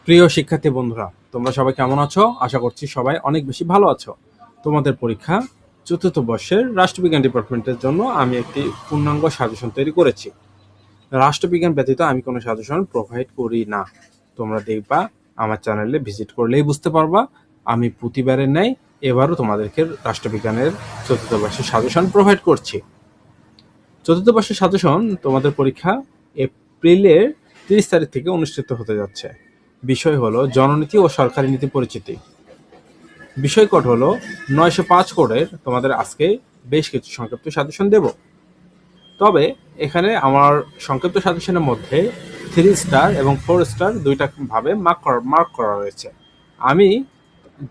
প্রিয় শিক্ষার্থী বন্ধুরা, তোমরা সবাই কেমন আছো? আশা করছি সবাই অনেক বেশি ভালো আছো। তোমাদের পরীক্ষা চতুর্থ বর্ষের রাষ্ট্রবিজ্ঞান ডিপার্টমেন্টের জন্য আমি একটি পূর্ণাঙ্গ সাজেশন তৈরি করেছি। রাষ্ট্রবিজ্ঞান ব্যতীত আমি কোনো সাজেশন প্রোভাইড করি না। তোমরা দেখবা আমার চ্যানেলে ভিজিট করলেই বুঝতে পারবা আমি প্রতিবারের ন্যায় এবারও তোমাদেরকে রাষ্ট্রবিজ্ঞানের চতুর্থ বর্ষের সাজেশন প্রোভাইড করছি। চতুর্থ বর্ষের সাজেশন তোমাদের পরীক্ষা এপ্রিলের 30 তারিখ থেকে অনুষ্ঠিত হতে যাচ্ছে। বিষয় হলো জননীতি ও সরকারি নীতি পরিচিতি। বিষয় কোড হলো 905 কোডের তোমাদের আজকে বেশ কিছু সংক্ষিপ্ত সাজেশন দেব। তবে এখানে আমার সংক্ষিপ্ত সাজেশনের মধ্যে 3 স্টার এবং 4 স্টার দুইটা ভাবে মার্ক করা রয়েছে।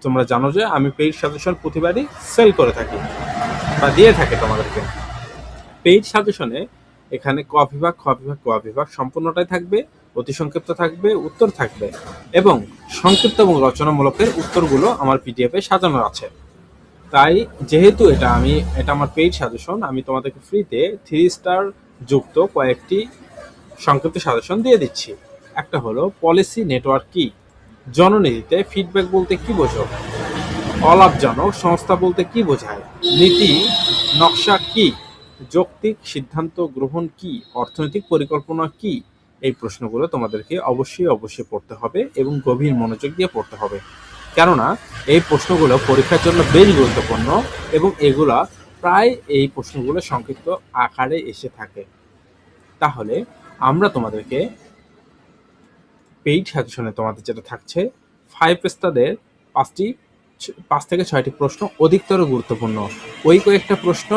তোমরা জানো যে আমি পেইড সাজেশন প্রতিবারই সেল করে থাকি বা দিয়ে থাকি তোমাদেরকে। পেইড সাজেশনে এখানে ক বিভাগ সম্পূর্ণটাই থাকবে, অতি সংক্ষিপ্ত থাকবে, উত্তর থাকবে এবং সংক্ষিপ্ত এবং রচনামূলকের উত্তরগুলো আমার পিডিএফে সাজানো আছে। তাই যেহেতু এটা আমার পেইড সাজেশন, আমি তোমাদেরকে ফ্রিতে 3 স্টার যুক্ত কয়েকটি সংক্ষিপ্ত সাজেশন দিয়ে দিচ্ছি। একটা হলো পলিসি নেটওয়ার্ক কি, জননীতিতে ফিডব্যাক বলতে কি বোঝো, অলাভজনক সংস্থা বলতে কি বোঝায়, নীতি নকশা কি, যৌক্তিক সিদ্ধান্ত গ্রহণ কি, অর্থনৈতিক পরিকল্পনা কি। এই প্রশ্নগুলো তোমাদেরকে অবশ্যই পড়তে হবে এবং গভীর মনোযোগ দিয়ে পড়তে হবে, কেননা এই প্রশ্নগুলো পরীক্ষার জন্য বেশ গুরুত্বপূর্ণ এবং এগুলা প্রায় এই প্রশ্নগুলো সংক্ষিপ্ত আকারে এসে থাকে। তাহলে আমরা তোমাদেরকে পেইড সাজেশনে তোমাদের যেটা থাকছে 5 স্টারের 5 থেকে 6টি প্রশ্ন অধিকতর গুরুত্বপূর্ণ। ওই কয়েকটা প্রশ্ন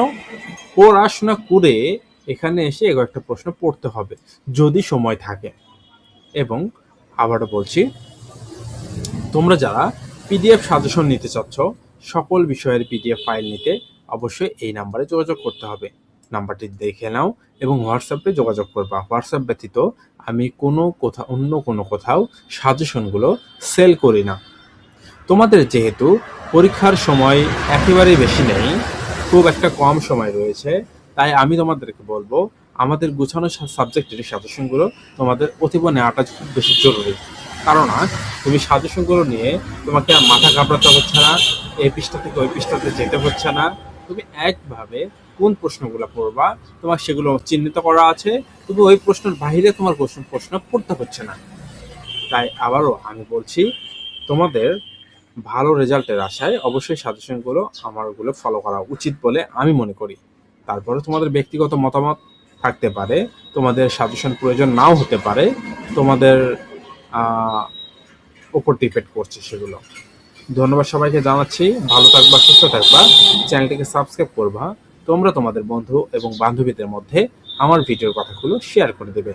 পড়াশোনা করে এখানে এসে কয়েকটা প্রশ্ন পড়তে হবে যদি সময় থাকে। এবং আবারও বলছি, তোমরা যারা পিডিএফ সাজেশন নিতে চাচ্ছ, সকল বিষয়ের পিডিএফ ফাইল নিতে অবশ্যই এই নাম্বারে যোগাযোগ করতে হবে। নাম্বারটি দেখে নাও এবং হোয়াটসঅ্যাপে যোগাযোগ করবা। হোয়াটসঅ্যাপ ব্যতীত আমি অন্য কোনো কোথাও সাজেশনগুলো সেল করি না। তোমাদের যেহেতু পরীক্ষার সময় একেবারেই বেশি নেই, খুব একটা কম সময় রয়েছে, তাই আমি তোমাদেরকে বলবো আমাদের গুছানো সাবজেক্টের সাজেশনগুলো তোমাদের অতীব নেওয়াটা খুব বেশি জরুরি। কারণ তুমি সাজেশনগুলো নিয়ে তোমাকে আর মাথা ঘাবড়াতে হচ্ছে না, এই পৃষ্ঠা থেকে ওই পৃষ্ঠাতে যেতে হচ্ছে না। তুমি একভাবে কোন প্রশ্নগুলো পড়বা তোমার সেগুলো চিহ্নিত করা আছে, তুমি ওই প্রশ্নের বাহিরে তোমার প্রশ্ন পড়তে হচ্ছে না। তাই আবারও আমি বলছি, তোমাদের ভালো রেজাল্টের আশায় অবশ্যই সাজেশনগুলো আমারগুলো ফলো করা উচিত বলে আমি মনে করি। তারপরে তোমাদের ব্যক্তিগত মতামত থাকতে পারে, তোমাদের সাজেশন প্রয়োজন নাও হতে পারে, তোমাদের ওপর ডিপেন্ড করছে সেগুলো। ধন্যবাদ সবাইকে জানাচ্ছি। ভালো থাকবা, সুস্থ থাকবা, চ্যানেলটিকে সাবস্ক্রাইব করবা। তোমরা তোমাদের বন্ধু এবং বান্ধবীদের মধ্যে আমার ভিডিওর কথাগুলো শেয়ার করে দেবে।